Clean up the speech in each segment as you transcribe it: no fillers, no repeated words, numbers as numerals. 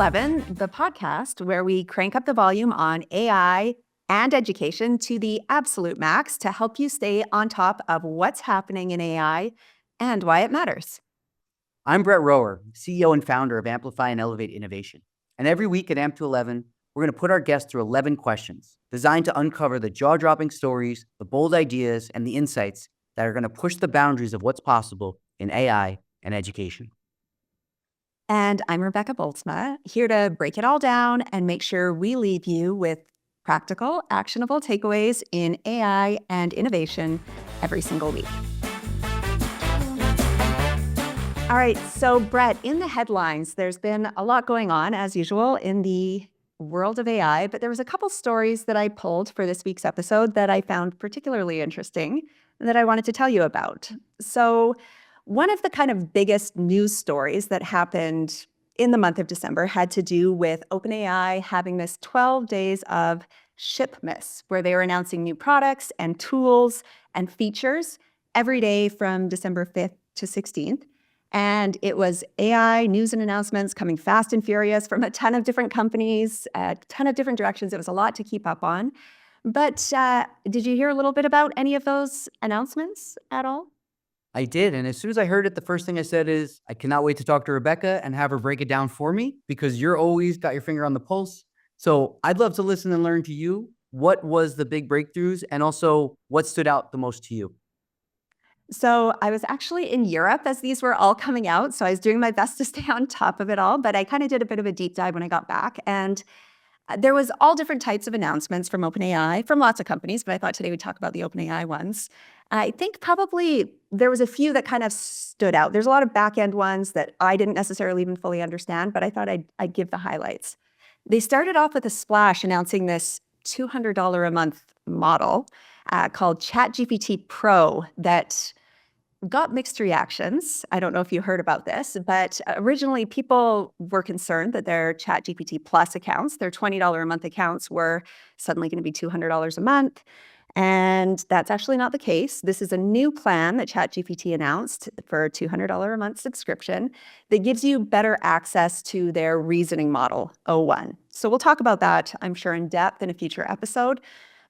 11, the podcast where we crank up the volume on AI and education to the absolute max to help you stay on top of what's happening in AI and why it matters. I'm Roer, CEO and founder of Amplify and Elevate Innovation. And every week at AMP211, we're going to put our guests through 11 questions designed to uncover the jaw-dropping stories, the bold ideas, and the insights that are going to push the boundaries of what's possible in AI and education. And I'm Rebecca Bultsma, here to break it all down and make sure we leave you with practical, actionable takeaways in AI and innovation every single week. All right, so Brett, in the headlines, there's been a lot going on, as usual, in the world of AI, but there was a couple stories that I pulled for this week's episode that I found particularly interesting that I wanted to tell you about. So one of the kind of biggest news stories that happened in the month of December had to do with OpenAI having this 12 days of Shipmas, where they were announcing new products and tools and features every day from December 5th to 16th. And it was AI news and announcements coming fast and furious from a ton of different companies, a ton of different directions. It was a lot to keep up on. But did you hear a little bit about any of those announcements at all? I did, and as soon as I heard it, the first thing I said is, I cannot wait to talk to Rebecca and have her break it down for me, because you're always got your finger on the pulse. So I'd love to listen and learn to you. What was the big breakthroughs, and also what stood out the most to you? So I was actually in Europe as these were all coming out. So I was doing my best to stay on top of it all, but I kind of did a bit of a deep dive when I got back. And there was all different types of announcements from OpenAI, from lots of companies, but I thought today we'd talk about the OpenAI ones. I think probably there was a few that kind of stood out. There's a lot of back-end ones that I didn't necessarily even fully understand, but I thought I'd give the highlights. They started off with a splash announcing this $200 a month model called ChatGPT Pro that got mixed reactions. I don't know if you heard about this, but originally people were concerned that their ChatGPT Plus accounts, their $20 a month accounts, were suddenly going to be $200 a month. And that's actually not the case. This is a new plan that ChatGPT announced for a $200 a month subscription that gives you better access to their reasoning model, O1. So we'll talk about that, I'm sure, in depth in a future episode.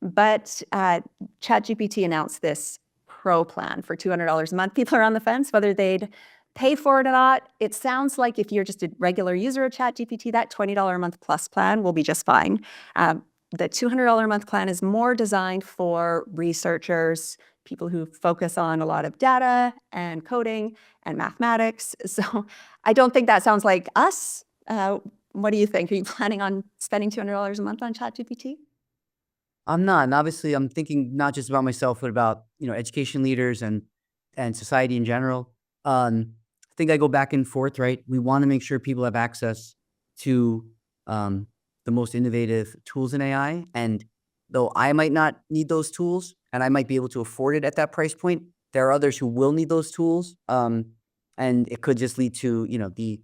But ChatGPT announced this Pro plan for $200 a month. People are on the fence whether they'd pay for it or not. It sounds like if you're just a regular user of ChatGPT, that $20 a month plus plan will be just fine. The $200 a month plan is more designed for researchers, people who focus on a lot of data and coding and mathematics. So I don't think that sounds like us. What do you think? Are you planning on spending $200 a month on ChatGPT? I'm not, and obviously I'm thinking not just about myself, but about, education leaders and society in general. I think I go back and forth, right? We want to make sure people have access to the most innovative tools in AI. And though I might not need those tools and I might be able to afford it at that price point, there are others who will need those tools. And it could just lead to, the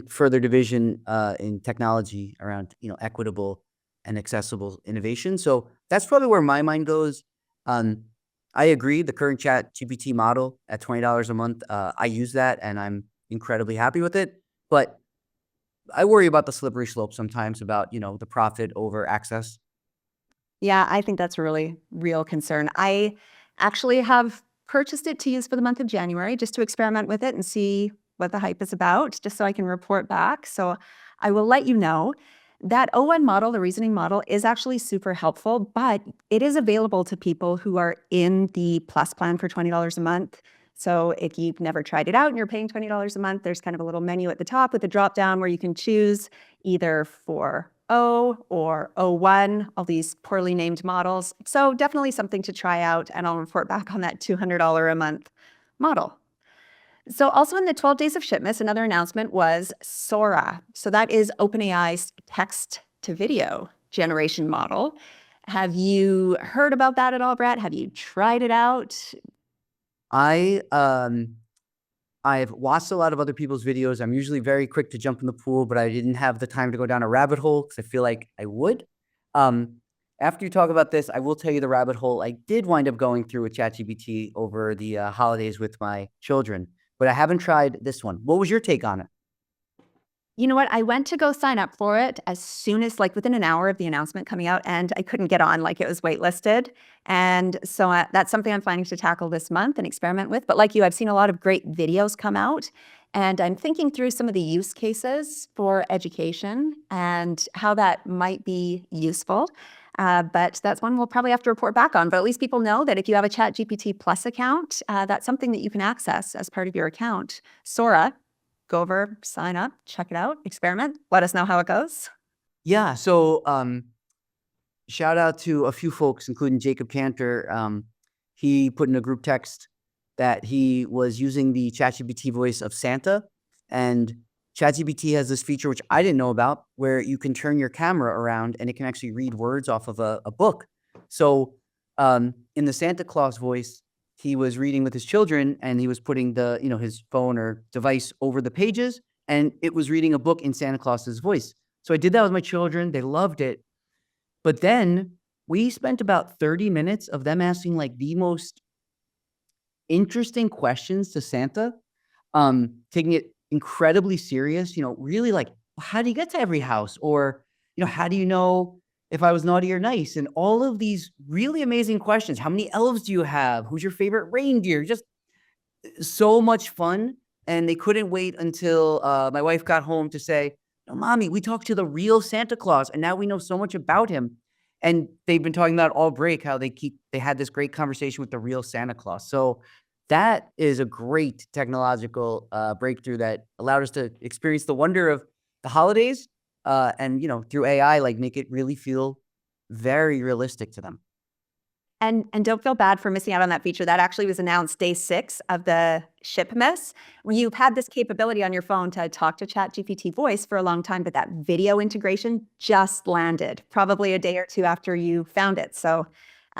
further division in technology around, equitable and accessible innovation. So that's probably where my mind goes. I agree. The current ChatGPT model at $20 a month, I use that and I'm incredibly happy with it. But I worry about the slippery slope sometimes about, the profit over access. Yeah, I think that's a really real concern. I actually have purchased it to use for the month of January just to experiment with it and see what the hype is about, just so I can report back. So I will let you know. That O1 model, the reasoning model, is actually super helpful, but it is available to people who are in the Plus plan for $20 a month. So if you've never tried it out and you're paying $20 a month, there's kind of a little menu at the top with a drop down where you can choose either for O or O1, all these poorly named models. So definitely something to try out, and I'll report back on that $200 a month model. So also in the 12 days of Shipmas, another announcement was Sora. So that is OpenAI's text-to-video generation model. Have you heard about that at all, Brett? Have you tried it out? I've watched a lot of other people's videos. I'm usually very quick to jump in the pool, but I didn't have the time to go down a rabbit hole because I feel like I would. After you talk about this, I will tell you the rabbit hole I did wind up going through with ChatGPT over the holidays with my children, but I haven't tried this one. What was your take on it? You know what? I went to go sign up for it as soon as, like, within an hour of the announcement coming out, and I couldn't get on, like, it was waitlisted. And so that's something I'm planning to tackle this month and experiment with. But like you, I've seen a lot of great videos come out, and I'm thinking through some of the use cases for education and how that might be useful. But that's one we'll probably have to report back on. But at least people know that if you have a ChatGPT Plus account, that's something that you can access as part of your account. Sora, go over, sign up, check it out, experiment. Let us know how it goes. Yeah. So shout out to a few folks, including Jacob Cantor. He put in a group text that he was using the ChatGPT voice of Santa, and ChatGPT has this feature which I didn't know about, where you can turn your camera around and it can actually read words off of a book. So in the Santa Claus voice, he was reading with his children, and he was putting the his phone or device over the pages, and it was reading a book in Santa Claus's voice. So I did that with my children. They loved it. But then we spent about 30 minutes of them asking like the most interesting questions to Santa, taking it incredibly serious, really like, how do you get to every house? Or, how do you know if I was naughty or nice? And all of these really amazing questions. How many elves do you have? Who's your favorite reindeer? Just so much fun. And they couldn't wait until my wife got home to say, "No, Mommy, we talked to the real Santa Claus, and now we know so much about him." And they've been talking about all break how they had this great conversation with the real Santa Claus. So that is a great technological breakthrough that allowed us to experience the wonder of the holidays, and through AI, like make it really feel very realistic to them. And don't feel bad for missing out on that feature. That actually was announced day 6 of the Shipmas, where you've had this capability on your phone to talk to ChatGPT voice for a long time, but that video integration just landed probably a day or 2 after you found it. So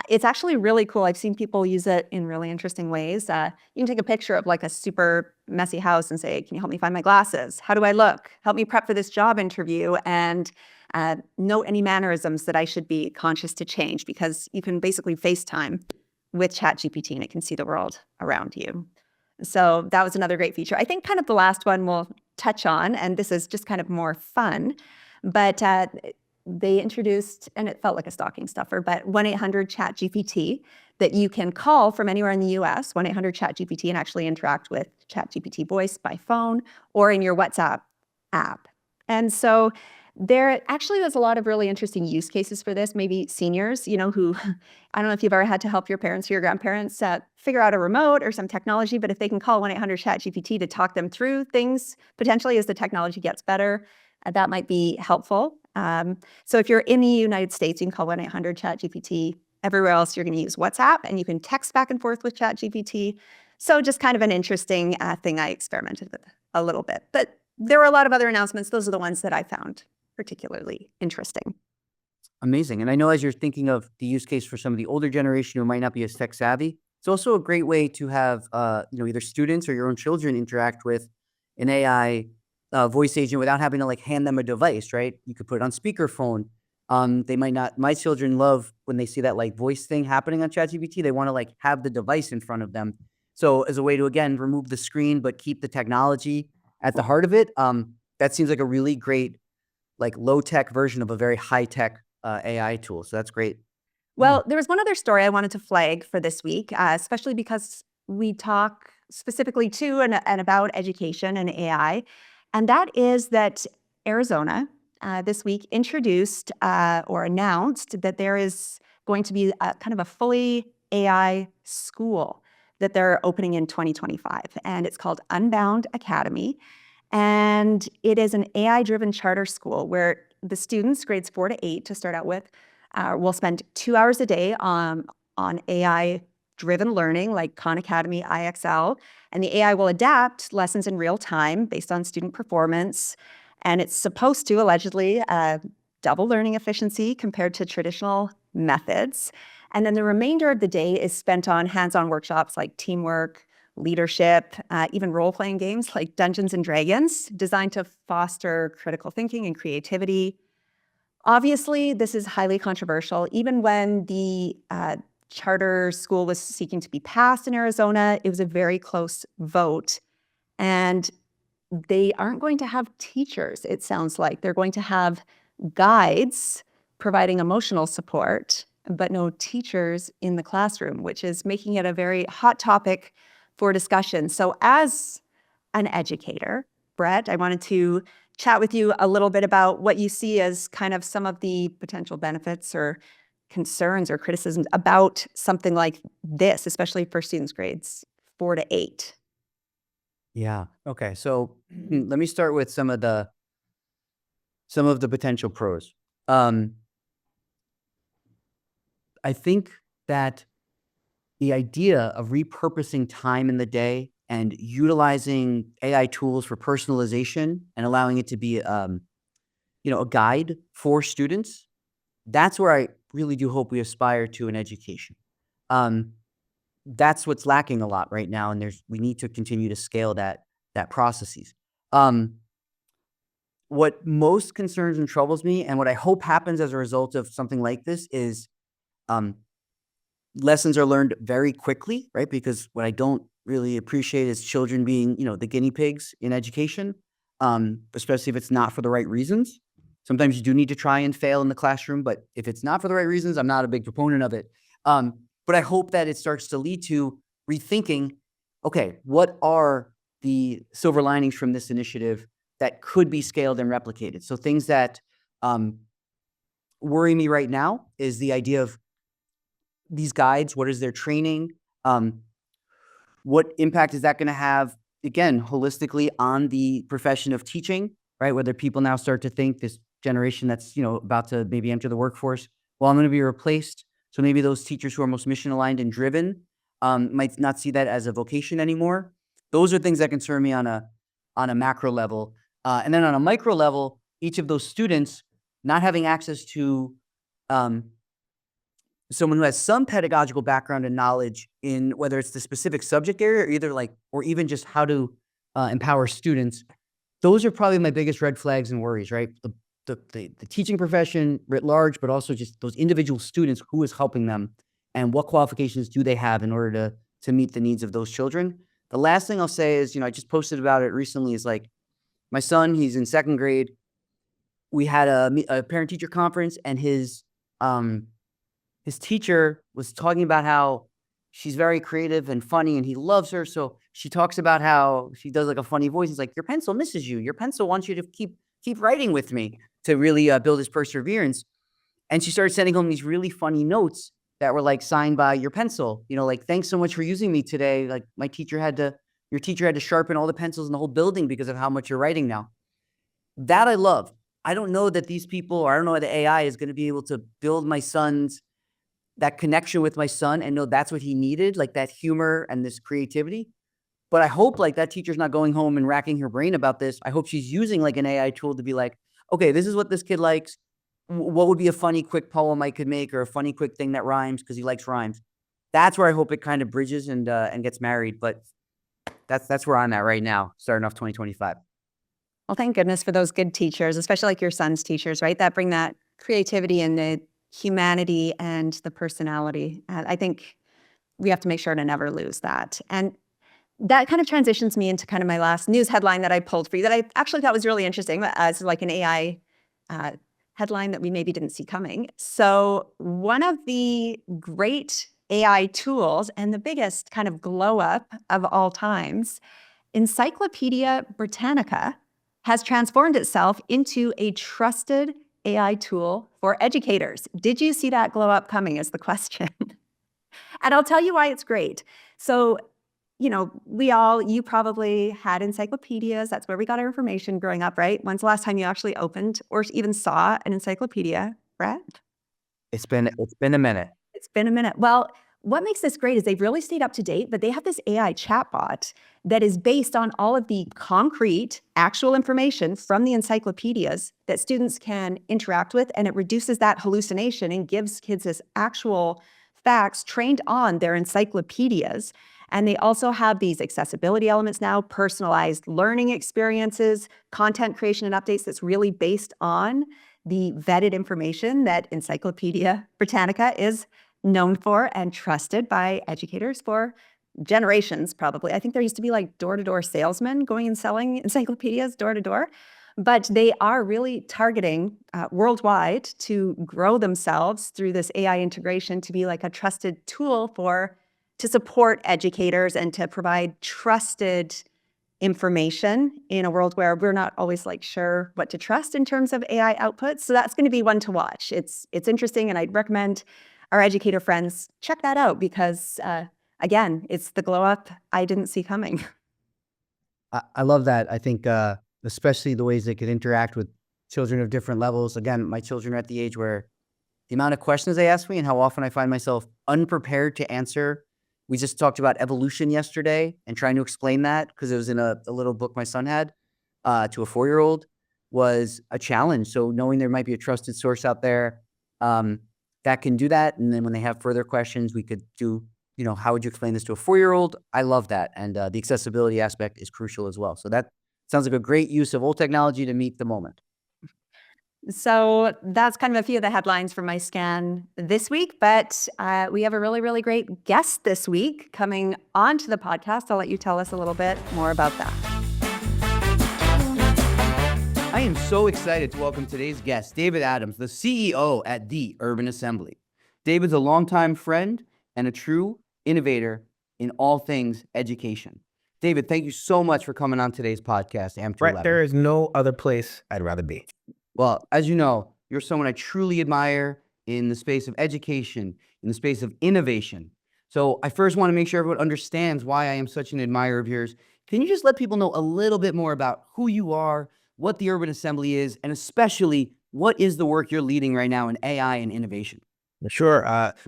it's actually really cool. I've seen people use it in really interesting ways. You can take a picture of like a super messy house and say, "Can you help me find my glasses? How do I look? Help me prep for this job interview." And note any mannerisms that I should be conscious to change, because you can basically FaceTime with ChatGPT and it can see the world around you. So that was another great feature. I think kind of the last one we'll touch on, and this is just kind of more fun, but they introduced, and it felt like a stocking stuffer, but 1-800-CHAT-GPT that you can call from anywhere in the US, 1-800-CHAT-GPT, and actually interact with ChatGPT voice by phone or in your WhatsApp app. And so there actually was a lot of really interesting use cases for this. Maybe seniors, who I don't know if you've ever had to help your parents or your grandparents figure out a remote or some technology, but if they can call 1-800-CHAT-GPT to talk them through things, potentially as the technology gets better, that might be helpful. So if you're in the United States, you can call 1-800-CHAT-GPT. Everywhere else, you're going to use WhatsApp, and you can text back and forth with ChatGPT. So just kind of an interesting thing I experimented with a little bit. But there were a lot of other announcements. Those are the ones that I found particularly interesting. Amazing. And I know as you're thinking of the use case for some of the older generation who might not be as tech savvy, it's also a great way to have either students or your own children interact with an AI voice agent without having to like hand them a device, right? You could put it on speakerphone. They might not. My children love when they see that like voice thing happening on ChatGPT. They want to like have the device in front of them. So as a way to again remove the screen but keep the technology at the heart of it, that seems like a really great like low tech version of a very high tech AI tool. So that's great. Well, there was one other story I wanted to flag for this week, especially because we talk specifically to and about education and AI. And that is that Arizona this week introduced or announced that there is going to be kind of a fully AI school that they're opening in 2025. And it's called Unbound Academy. And it is an AI-driven charter school where the students, grades 4 to 8 to start out with, will spend 2 hours a day on AI-driven learning like Khan Academy, IXL, and the AI will adapt lessons in real time based on student performance. And it's supposed to allegedly double learning efficiency compared to traditional methods. And then the remainder of the day is spent on hands-on workshops like teamwork, leadership, even role-playing games like Dungeons and Dragons, designed to foster critical thinking and creativity. Obviously, this is highly controversial. Even when the charter school was seeking to be passed in Arizona, it was a very close vote. And they aren't going to have teachers, it sounds like. They're going to have guides providing emotional support, but no teachers in the classroom, which is making it a very hot topic for discussion. So as an educator, Brett, I wanted to chat with you a little bit about what you see as kind of some of the potential benefits or concerns or criticisms about something like this, especially for students grades 4 to 8. Yeah. Okay. So let me start with some of the potential pros. Um, I think that the idea of repurposing time in the day and utilizing AI tools for personalization and allowing it to be, a guide for students, that's where I really do hope we aspire to in education. Um, that's what's lacking a lot right now, and we need to continue to scale that processes. Um, what most concerns and troubles me, and what I hope happens as a result of something like this, is um, lessons are learned very quickly, right? Because what I don't really appreciate is children being, the guinea pigs in education, especially if it's not for the right reasons. Sometimes you do need to try and fail in the classroom, but if it's not for the right reasons, I'm not a big proponent of it. But I hope that it starts to lead to rethinking, okay, what are the silver linings from this initiative that could be scaled and replicated? So things that worry me right now is the idea of these guides. What is their training? What impact is that going to have, again, holistically on the profession of teaching, right? Whether people now start to think, this generation that's, about to maybe enter the workforce, well, I'm going to be replaced. So maybe those teachers who are most mission aligned and driven might not see that as a vocation anymore. Those are things that concern me on a macro level. And then on a micro level, each of those students not having access to someone who has some pedagogical background and knowledge in whether it's the specific subject area or even just how to empower students. Those are probably my biggest red flags and worries, right? The teaching profession writ large, but also just those individual students, who is helping them and what qualifications do they have in order to meet the needs of those children. The last thing I'll say is, I just posted about it recently, is like my son, he's in second grade. We had a parent teacher conference, and his teacher was talking about how she's very creative and funny and he loves her. So she talks about how she does like a funny voice. He's like, your pencil misses you. Your pencil wants you to keep writing with me, to really build his perseverance. And she started sending home these really funny notes that were like signed by your pencil, like, thanks so much for using me today. Like your teacher had to sharpen all the pencils in the whole building because of how much you're writing now. That I love. I don't know that these people, or I don't know that AI is going to be able to build that connection with my son and know that's what he needed, like that humor and this creativity. But I hope like that teacher's not going home and racking her brain about this. I hope she's using like an AI tool to be like, okay, this is what this kid likes. What would be a funny, quick poem I could make, or a funny, quick thing that rhymes because he likes rhymes. That's where I hope it kind of bridges and gets married. But that's where I'm at right now, starting off 2025. Well, thank goodness for those good teachers, especially like your son's teachers, right? That bring that creativity and the humanity and the personality. I think we have to make sure to never lose that. And that kind of transitions me into kind of my last news headline that I pulled for you that I actually thought was really interesting, as like an AI headline that we maybe didn't see coming. So one of the great AI tools and the biggest kind of glow up of all times, Encyclopedia Britannica, has transformed itself into a trusted AI tool for educators. Did you see that glow up coming is the question. And I'll tell you why it's great. So, you probably had encyclopedias. That's where we got our information growing up, right? When's the last time you actually opened or even saw an encyclopedia, Brett? It's been a minute. It's been a minute. Well, what makes this great is they've really stayed up to date, but they have this AI chatbot that is based on all of the concrete, actual information from the encyclopedias that students can interact with, and it reduces that hallucination and gives kids this actual facts trained on their encyclopedias. And they also have these accessibility elements now, personalized learning experiences, content creation and updates that's really based on the vetted information that Encyclopedia Britannica is known for and trusted by educators for generations, probably. I think there used to be like door-to-door salesmen going and selling encyclopedias door to door, but they are really targeting worldwide to grow themselves through this AI integration to be like a trusted tool to support educators and to provide trusted information in a world where we're not always like sure what to trust in terms of AI outputs. So that's going to be one to watch. It's interesting, and I'd recommend our educator friends check that out because again, it's the glow up I didn't see coming. I love that. I think especially the ways they could interact with children of different levels. Again, my children are at the age where the amount of questions they ask me and how often I find myself unprepared to answer. We just talked about evolution yesterday and trying to explain that because it was in a little book my son had to a 4-year-old was a challenge. So knowing there might be a trusted source out there that can do that. And then when they have further questions, we could do, how would you explain this to a 4-year-old? I love that. And the accessibility aspect is crucial as well. So that sounds like a great use of old technology to meet the moment. So that's kind of a few of the headlines from my scan this week, but we have a really, really great guest this week coming onto the podcast. I'll let you tell us a little bit more about that. I am so excited to welcome today's guest, David Adams, the CEO at the Urban Assembly. David's a longtime friend and a true innovator in all things education. David, thank you so much for coming on today's podcast, AM211. Brett, there is no other place I'd rather be. Well, as you know, you're someone I truly admire in the space of education, in the space of innovation. So I first want to make sure everyone understands why I am such an admirer of yours. Can you just let people know a little bit more about who you are, what the Urban Assembly is, and especially what is the work you're leading right now in AI and innovation? Sure.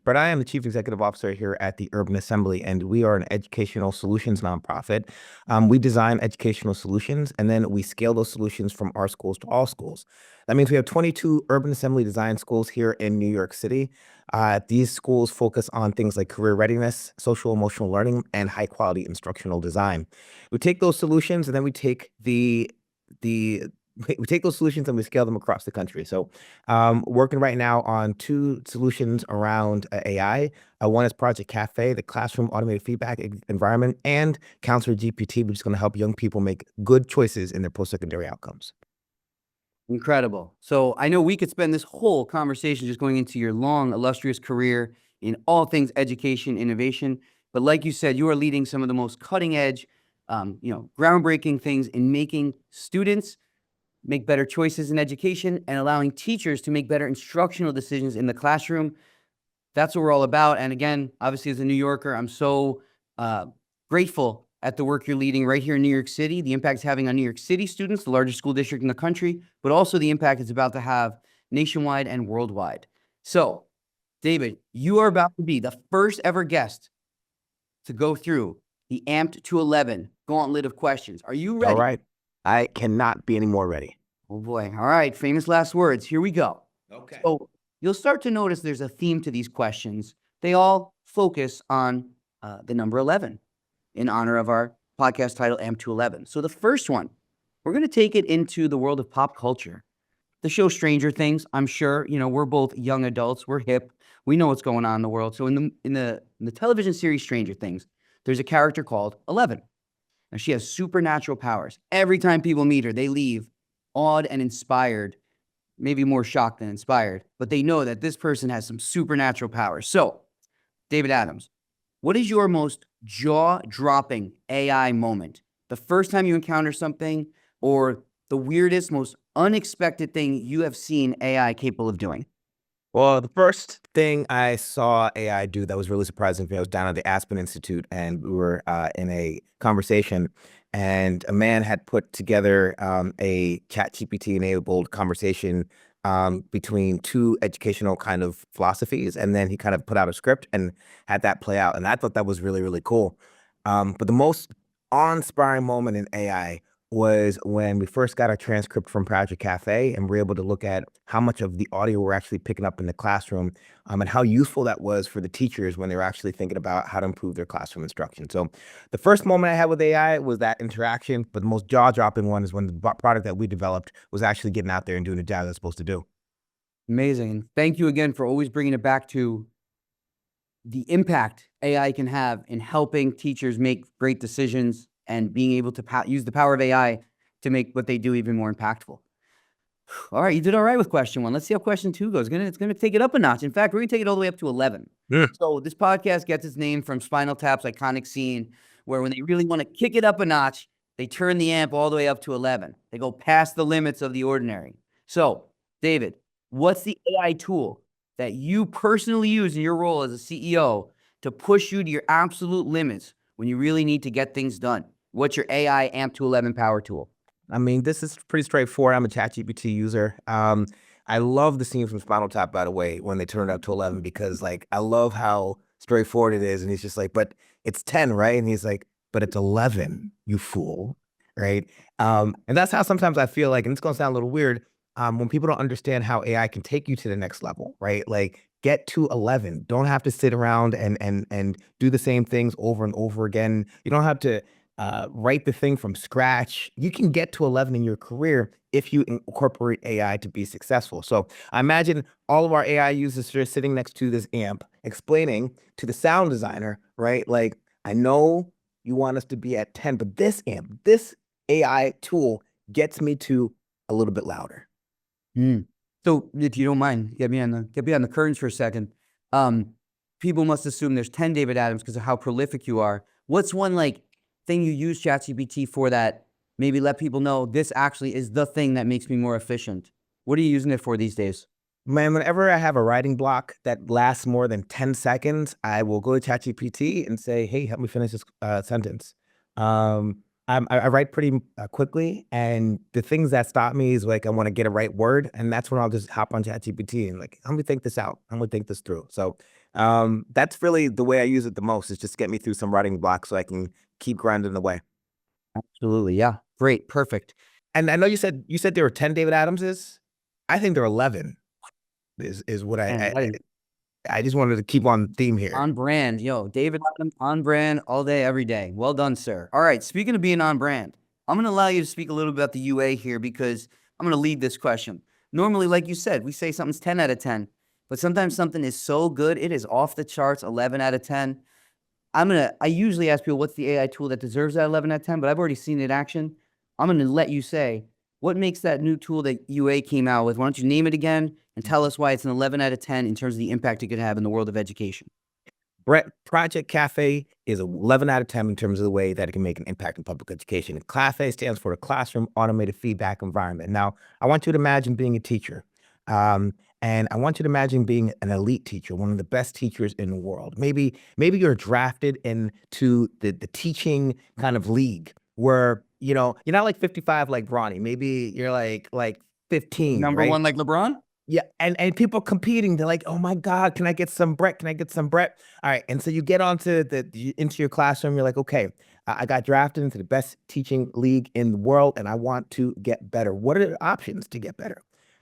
Brett, I am the Chief Executive Officer here at the Urban Assembly, and we are an educational solutions nonprofit. We design educational solutions, and then we scale those solutions from our schools to all schools. That means we have 22 Urban Assembly design schools here in New York City. These schools focus on things like career readiness, social emotional learning, and high quality instructional design. We take those solutions and then we take we take those solutions and we scale them across the country. So working right now on 2 solutions around AI. One is Project Café, the classroom automated feedback environment, and CounselorGPT, which is going to help young people make good choices in their post-secondary outcomes. Incredible. So I know we could spend this whole conversation just going into your long, illustrious career in all things education, innovation. But like you said, you are leading some of the most cutting edge, groundbreaking things in making students make better choices in education and allowing teachers to make better instructional decisions in the classroom. That's what we're all about. And again, obviously as a New Yorker, I'm so grateful at the work you're leading right here in New York City, the impact it's having on New York City students, the largest school district in the country, but also the impact it's about to have nationwide and worldwide. So, David, you are about to be the first ever guest to go through the Amped to 11 gauntlet of questions. Are you ready? All right. I cannot be any more ready. Oh boy. All right. Famous last words. Here we go. Okay. So you'll start to notice there's a theme to these questions. They all focus on the number 11 in honor of our podcast title, Amped to 11. So the first one, we're going to take it into the world of pop culture. The show Stranger Things, I'm sure, we're both young adults. We're hip. We know what's going on in the world. So in the television series Stranger Things, there's a character called 11. Now, she has supernatural powers. Every time people meet her, they leave awed and inspired, maybe more shocked than inspired, but they know that this person has some supernatural powers. So, David Adams, what is your most jaw-dropping AI moment? The first time you encounter something or the weirdest, most unexpected thing you have seen AI capable of doing? Well, the first thing I saw AI do that was really surprising to me, I was down at the Aspen Institute and we were in a conversation and a man had put together a ChatGPT enabled conversation between 2 educational kind of philosophies. And then he kind of put out a script and had that play out. And I thought that was really, really cool. But the most awe-inspiring moment in AI was when we first got our transcript from Project Café and we're able to look at how much of the audio we're actually picking up in the classroom and how useful that was for the teachers when they were actually thinking about how to improve their classroom instruction. So the first moment I had with AI was that interaction, but the most jaw-dropping one is when the product that we developed was actually getting out there and doing the job it's supposed to do. Amazing. Thank you again for always bringing it back to the impact AI can have in helping teachers make great decisions and being able to use the power of AI to make what they do even more impactful. All right, you did all right with question 1. Let's see how question 2 goes. It's gonna take it up a notch. In fact, we're gonna take it all the way up to 11. So this podcast gets its name from Spinal Tap's iconic scene where when they really want to kick it up a notch, they turn the amp all the way up to 11. They go past the limits of the ordinary. So, David, what's the AI tool that you personally use in your role as a CEO to push you to your absolute limits when you really need to get things done? What's your AI amp to 11 power tool? I mean, this is pretty straightforward. I'm a ChatGPT user. I love the scene from Spinal Tap, by the way, when they turned it up to 11, because like I love how straightforward it is. And he's just like, but it's 10, right? And he's like, but it's 11, you fool, right? And that's how sometimes I feel like, and it's gonna sound a little weird, when people don't understand how AI can take you to the next level, right? Like get to 11. Don't have to sit around and do the same things over and over again. You don't have to write the thing from scratch. You can get to 11 in your career if you incorporate AI to be successful. So I imagine all of our AI users are sitting next to this amp, explaining to the sound designer, right? Like, I know you want us to be at 10, but this amp, this AI tool gets me to a little bit louder. So if you don't mind, get me on the curtains for a second. People must assume there's 10 David Adams because of how prolific you are. What's one like thing you use ChatGPT for that maybe let people know this actually is the thing that makes me more efficient? What are you using it for these days? Man, whenever I have a writing block that lasts more than 10 seconds, I will go to ChatGPT and say, hey, help me finish this sentence. I write pretty quickly, and the things that stop me is like I want to get a right word, and that's when I'll just hop on ChatGPT and like, I'm gonna think this out. I'm gonna think this through. So that's really the way I use it the most, is just get me through some writing blocks so I can keep grinding away. Absolutely, yeah. Great, perfect. And I know you said there were 10 David Adamses. I think there are 11. Is what I just wanted to keep on theme here. On brand, yo, David Adams, on brand all day, every day. Well done, sir. All right, speaking of being on brand, I'm going to allow you to speak a little bit about the UA here because I'm going to lead this question. Normally, like you said, we say something's 10 out of 10, but sometimes something is so good, it is off the charts, 11 out of 10. I usually ask people, what's the AI tool that deserves that 11 out of 10, but I've already seen it in action. I'm going to let you say, what makes that new tool that UA came out with? Why don't you name it again and tell us why it's an 11 out of 10 in terms of the impact it could have in the world of education? Project Café is 11 out of 10 in terms of the way that it can make an impact in public education. Café stands for the Classroom Automated Feedback Environment. Now, I want you to imagine being a teacher. And I want you to imagine being an elite teacher, one of the best teachers in the world. Maybe you're drafted into the teaching kind of league where, you know, you're not like 55 like Bronny. Maybe you're like 15, Number right? one like LeBron? Yeah, and people competing. They're like, "Oh my God, can I get some Brett? Can I get some Brett?" All right, and so you get onto into your classroom. You're like, "Okay, I got drafted into the best teaching league in the world, and I want to get better. What are the options to get better?"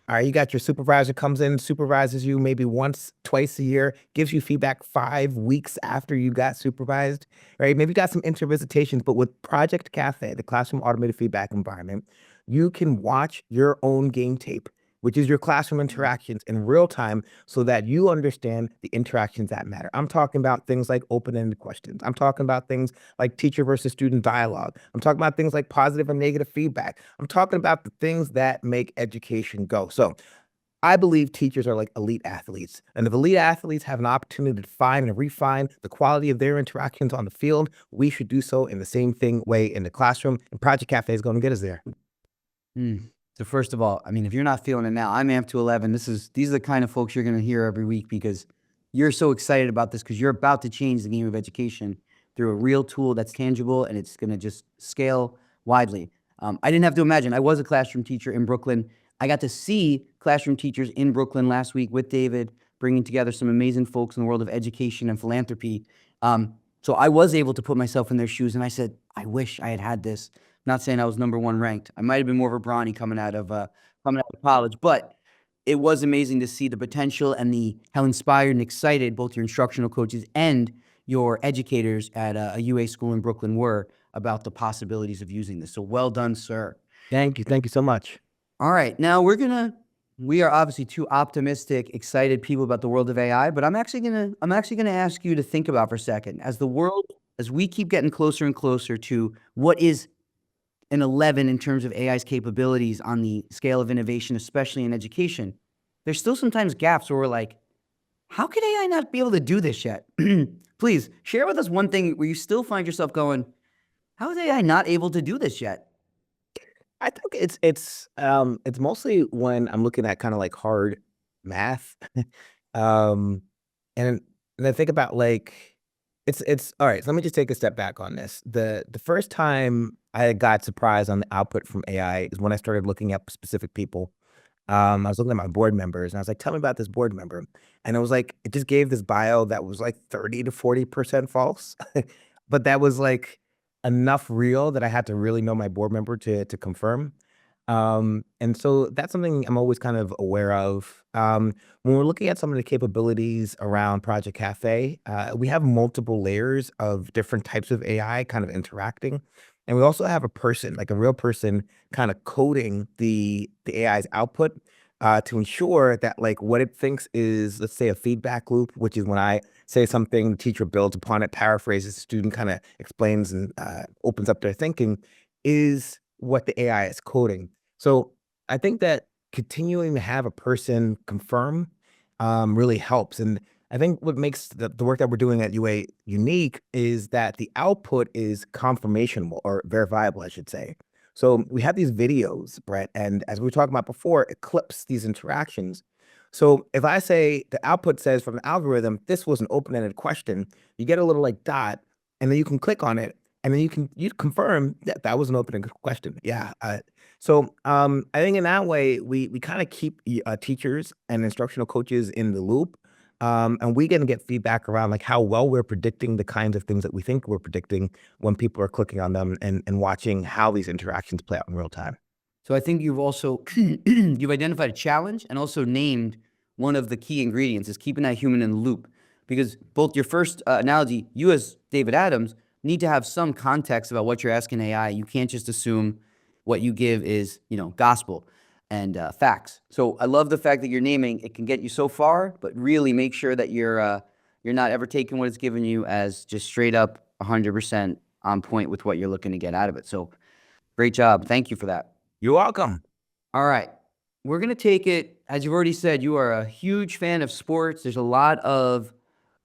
All right, you got your supervisor comes in, supervises you maybe once, twice a year, gives you feedback 5 weeks after you got supervised. Right? Maybe you got some intervisitations, but with Project Cafe, the classroom automated feedback environment, you can watch your own game tape, which is your classroom interactions in real time so that you understand the interactions that matter. I'm talking about things like open-ended questions. I'm talking about things like teacher versus student dialogue. I'm talking about things like positive and negative feedback. I'm talking about the things that make education go. So I believe teachers are like elite athletes. And if elite athletes have an opportunity to define and refine the quality of their interactions on the field, we should do so in the same way in the classroom. And Project Cafe is going to get us there. So first of all, I mean, if you're not feeling it now, I'm amped to 11. These are the kind of folks you're going to hear every week because you're so excited about this because you're about to change the game of education through a real tool that's tangible and it's going to just scale widely. I didn't have to imagine. I was a classroom teacher in Brooklyn. I got to see classroom teachers in Brooklyn last week with David, bringing together some amazing folks in the world of education and philanthropy. So I was able to put myself in their shoes and I said, I wish I had this. Not saying I was number one ranked. I might have been more of a Bronny coming out of college, but it was amazing to see the potential and how inspired and excited both your instructional coaches and your educators at a UA school in Brooklyn were about the possibilities of using this. So well done, sir. Thank you so much. All right, now we're gonna we are obviously two optimistic, excited people about the world of AI, but I'm actually gonna ask you to think about for a second, as we keep getting closer and closer to what is an 11 in terms of AI's capabilities on the scale of innovation, especially in education, there's still sometimes gaps where we're like, how could AI not be able to do this yet? Please share with us one thing where you still find yourself going, how is AI not able to do this yet? I think it's mostly when I'm looking at kind of like hard math. um and and I think about like it's all right, so let me just take a step back on this. The first time I got surprised on the output from AI is when I started looking at specific people. I was looking at my board members and I was like, tell me about this board member. And it was like, it just gave this bio that was like 30 to 40% false. But that was like enough real that I had to really know my board member to confirm. And so that's something I'm always kind of aware of. When we're looking at some of the capabilities around Project Cafe, we have multiple layers of different types of AI kind of interacting. And we also have a person, like a real person, kind of coding the AI's output to ensure that like what it thinks is, let's say, a feedback loop, which is when I say something, the teacher builds upon it, paraphrases, the student kind of explains and opens up their thinking, is what the AI is coding. So I think that continuing to have a person confirm really helps. And I think what makes the work that we're doing at UA unique is that the output is confirmational or verifiable, I should say. So we have these videos, Brett, and as we were talking about before, it clips these interactions. So if I say the output says from the algorithm, this was an open-ended question, you get a little like dot, and then you can click on it, and then you confirm that that was an open-ended question. Yeah. I think in that way we kind of keep teachers and instructional coaches in the loop, and we gonna get feedback around like how well we're predicting the kinds of things that we think we're predicting when people are clicking on them and watching how these interactions play out in real time. So I think you've also you've identified a challenge and also named one of the key ingredients is keeping that human in the loop. Because both your first analogy, you as David Adams need to have some context about what you're asking AI. You can't just assume what you give is, gospel and facts. So I love the fact that you're naming it can get you so far, but really make sure that you're not ever taking what it's given you as just straight up 100% on point with what you're looking to get out of it. So great job. Thank you for that. You're welcome. All right. We're going to take it, as you've already said, you are a huge fan of sports. There's a lot of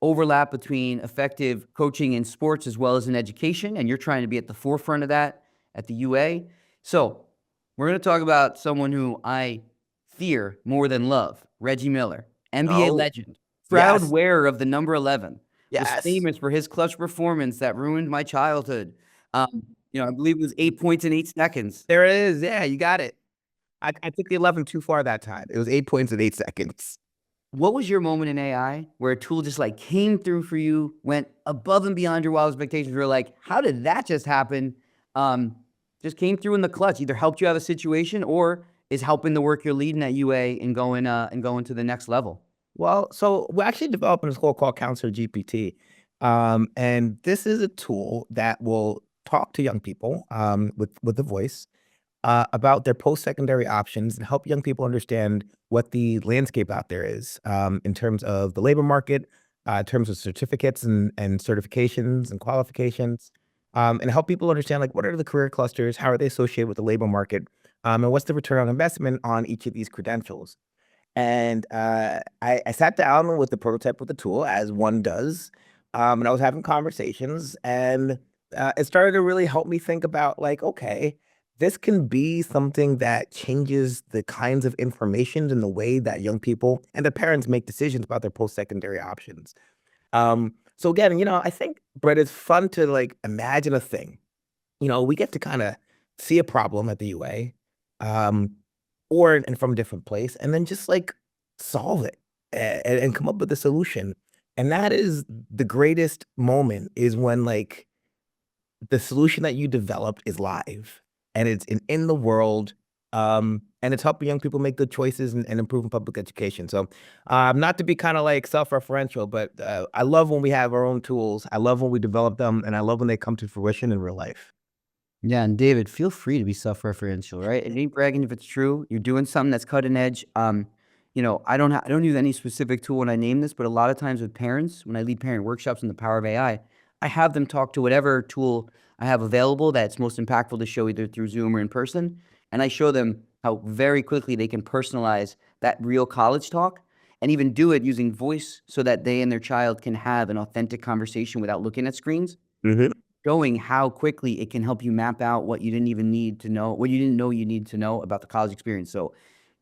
overlap between effective coaching in sports as well as in education, and you're trying to be at the forefront of that at the UA. So we're going to talk about someone who I fear more than love, Reggie Miller, NBA Oh, legend, proud yes. wearer of the number 11, was Yes. famous for his clutch performance that ruined my childhood. I believe it was 8 points in 8 seconds. There it is. Yeah, you got it. I took the 11 too far that time. It was 8 points in 8 seconds. What was your moment in AI where a tool just like came through for you, went above and beyond your wildest expectations? You're like, how did that just happen? Just came through in the clutch, either helped you out of a situation or is helping the work you're leading at UA and going to the next level. Well, so we're actually developing this tool called CounselorGPT. And this is a tool that will talk to young people with the voice about their post-secondary options and help young people understand what the landscape out there is in terms of the labor market, in terms of certificates and certifications and qualifications, and help people understand like what are the career clusters, how are they associated with the labor market, and what's the return on investment on each of these credentials. And I sat down with the prototype with the tool as one does, and I was having conversations, and it started to really help me think about like, okay, this can be something that changes the kinds of information and the way that young people and their parents make decisions about their post-secondary options. So again, I think, Brett, it's fun to like imagine a thing. We get to kind of see a problem at the UA, um, or and from a different place, and then just like solve it and come up with a solution. And that is the greatest moment is when like the solution that you developed is live and it's in the world. And it's helping young people make good choices and improve in public education. So not to be kind of like self-referential, but I love when we have our own tools. I love when we develop them, and I love when they come to fruition in real life. Yeah, and David, feel free to be self-referential, right? It ain't bragging if it's true. You're doing something that's cutting edge. I don't use any specific tool when I name this, but a lot of times with parents, when I lead parent workshops on the power of AI, I have them talk to whatever tool I have available that's most impactful to show either through Zoom or in person, and I show them how very quickly they can personalize that real college talk and even do it using voice so that they and their child can have an authentic conversation without looking at screens, showing how quickly it can help you map out what you didn't even need to know, what you didn't know you need to know about the college experience. So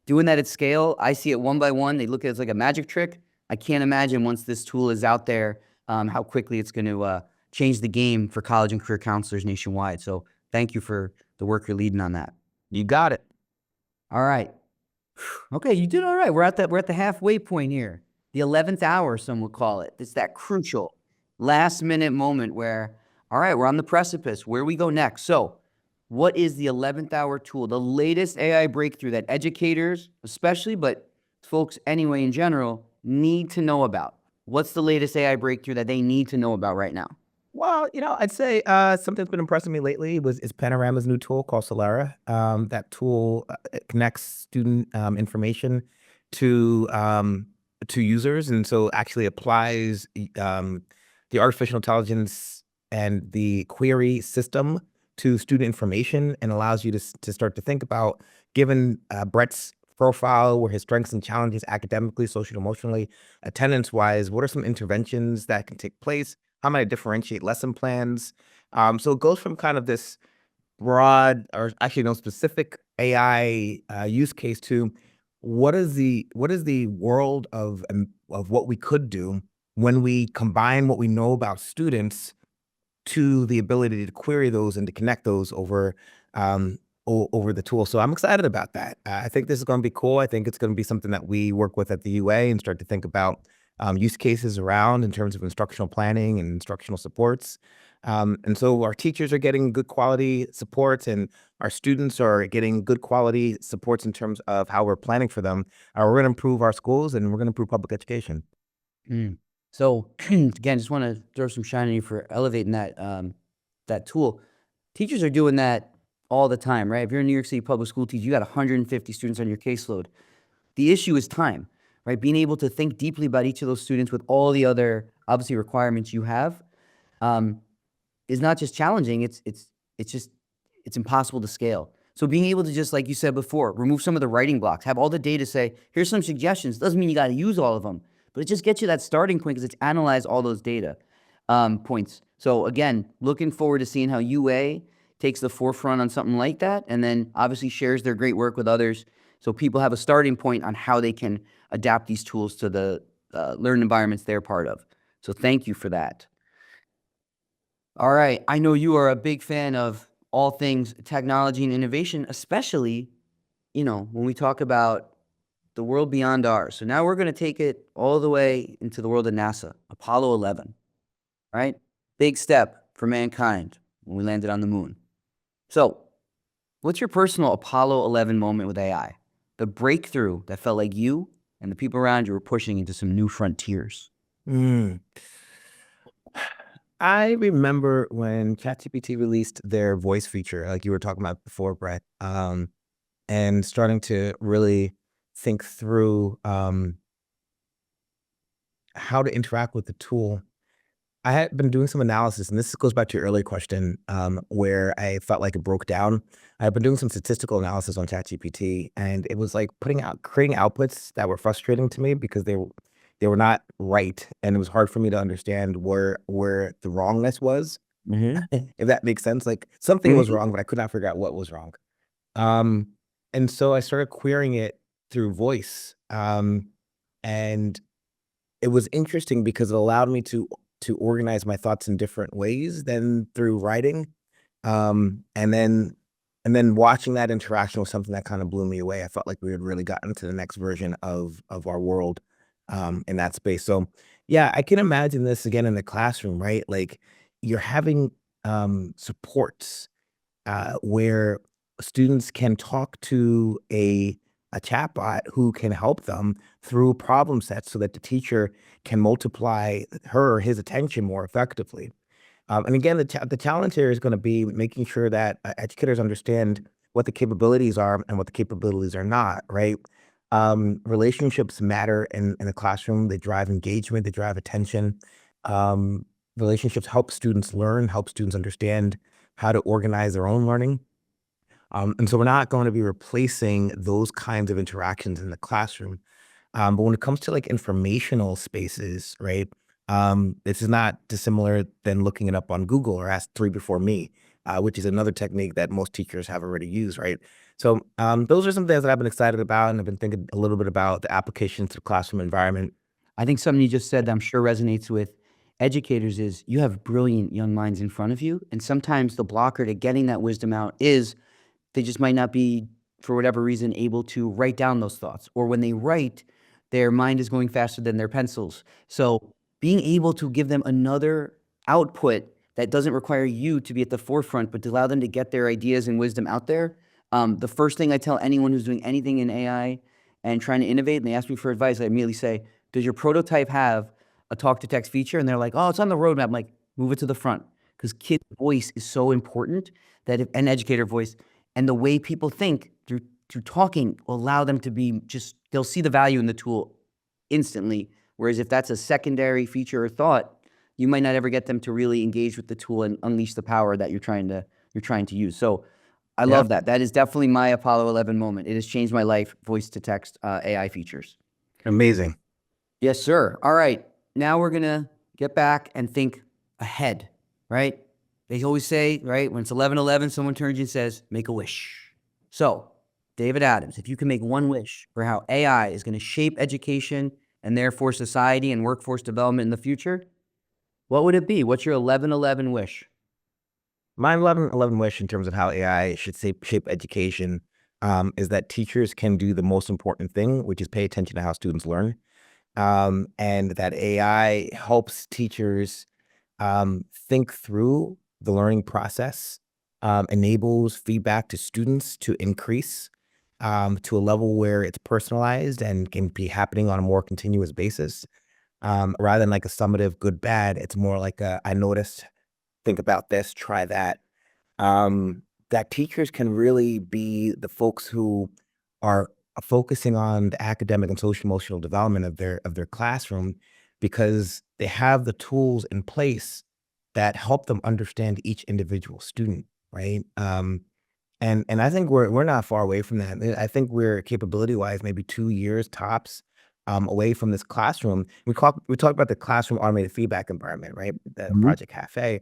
doing that at scale, I see it one by one. They look at it as like a magic trick. I can't imagine once this tool is out there, how quickly it's going to change the game for college and career counselors nationwide. So thank you for the work you're leading on that. You got it. All right. Okay, you did all right. We're at the halfway point here. The 11th hour, some would call it. It's that crucial last minute moment where, all right, we're on the precipice. Where we go next? So, what is the 11th hour tool, the latest AI breakthrough that educators, especially, but folks anyway in general, need to know about? What's the latest AI breakthrough that they need to know about right now? Well, I'd say something that's been impressing me lately is Panorama's new tool called Sora. That tool it connects student information to users, and so actually applies the artificial intelligence and the query system to student information, and allows you to start to think about, given Brett's profile, where his strengths and challenges academically, social, emotionally, attendance wise, what are some interventions that can take place? How might I differentiate lesson plans? So it goes from kind of this broad, or actually no specific AI use case, to what is the world of what we could do when we combine what we know about students to the ability to query those and to connect those over over the tool. So I'm excited about that. I think this is going to be cool. I think it's going to be something that we work with at the UA and start to think about use cases around in terms of instructional planning and instructional supports. And so our teachers are getting good quality supports, and our students are getting good quality supports in terms of how we're planning for them. We're going to improve our schools, and we're going to improve public education. So again, just want to throw some shine on you for elevating that tool. Teachers are doing that all the time, right? If you're a New York City public school teacher, you got 150 students on your caseload. The issue is time, right? Being able to think deeply about each of those students with all the other obviously requirements you have is not just challenging. It's impossible to scale. So being able to just, like you said before, remove some of the writing blocks, have all the data say, here's some suggestions. Doesn't mean you got to use all of them, but it just gets you that starting point because it's analyzed all those data points. So again, looking forward to seeing how UA takes the forefront on something like that, and then obviously shares their great work with others, so people have a starting point on how they can adapt these tools to the learning environments they're part of. So thank you for that. All right, I know you are a big fan of all things technology and innovation, especially, when we talk about the world beyond ours. So now we're going to take it all the way into the world of NASA, Apollo 11, right? Big step for mankind when we landed on the moon. So what's your personal Apollo 11 moment with AI? The breakthrough that felt like you and the people around you were pushing into some new frontiers. I remember when ChatGPT released their voice feature, like you were talking about before, Brett, and starting to really think through how to interact with the tool. I had been doing some analysis, and this goes back to your earlier question, where I felt like it broke down. I've been doing some statistical analysis on ChatGPT, and it was like creating outputs that were frustrating to me because they were not right, and it was hard for me to understand where the wrongness was, if that makes sense. Like something was wrong, but I could not figure out what was wrong. And so I started querying it through voice, and it was interesting because it allowed me to organize my thoughts in different ways than through writing. And then watching that interaction was something that kind of blew me away. I felt like we had really gotten to the next version of our world in that space. So yeah, I can imagine this again in the classroom, right? Like you're having supports where students can talk to a chatbot who can help them through problem sets so that the teacher can multiply her or his attention more effectively. And again, the challenge here is going to be making sure that educators understand what the capabilities are and what the capabilities are not, right? Relationships matter in the classroom. They drive engagement, they drive attention. Um, Relationships help students learn, help students understand how to organize their own learning. And so we're not going to be replacing those kinds of interactions in the classroom. But when it comes to like informational spaces, right? This is not dissimilar than looking it up on Google or Ask Three Before Me, which is another technique that most teachers have already used, right? So those are some things that I've been excited about, and I've been thinking a little bit about the applications to the classroom environment. I think something you just said that I'm sure resonates with educators is you have brilliant young minds in front of you, and sometimes the blocker to getting that wisdom out is they just might not be, for whatever reason, able to write down those thoughts. Or when they write, their mind is going faster than their pencils. So being able to give them another output that doesn't require you to be at the forefront, but to allow them to get their ideas and wisdom out there. The first thing I tell anyone who's doing anything in AI and trying to innovate, and they ask me for advice, I immediately say, does your prototype have a talk to text feature? And they're like, oh, it's on the roadmap. I'm like, move it to the front. Because kid voice is so important that if an educator voice, and the way people think through talking will allow them to be just, they'll see the value in the tool instantly. Whereas if that's a secondary feature or thought, you might not ever get them to really engage with the tool and unleash the power that you're trying to use. So I Yeah. love that. That is definitely my Apollo 11 moment. It has changed my life, voice to text AI features. Amazing. Yes, sir. All right. Now we're going to get back and think ahead, right? They always say, right, when it's 11:11, someone turns to you and says, make a wish. So, David Adams, if you can make one wish for how AI is going to shape education and therefore society and workforce development in the future, what would it be? What's your 11:11 wish? My 11 wish in terms of how AI should shape education is that teachers can do the most important thing, which is pay attention to how students learn. And that AI helps teachers think through the learning process, enables feedback to students to increase to a level where it's personalized and can be happening on a more continuous basis. Rather than like a summative good, bad, it's more like a, I noticed, think about this, try that. That teachers can really be the folks who are focusing on the academic and social emotional development of their classroom because they have the tools in place that help them understand each individual student, right? And I think we're not far away from that. I think we're capability wise maybe 2 years tops away from this classroom. We talk about the classroom automated feedback environment, right? The Mhm. Project Cafe.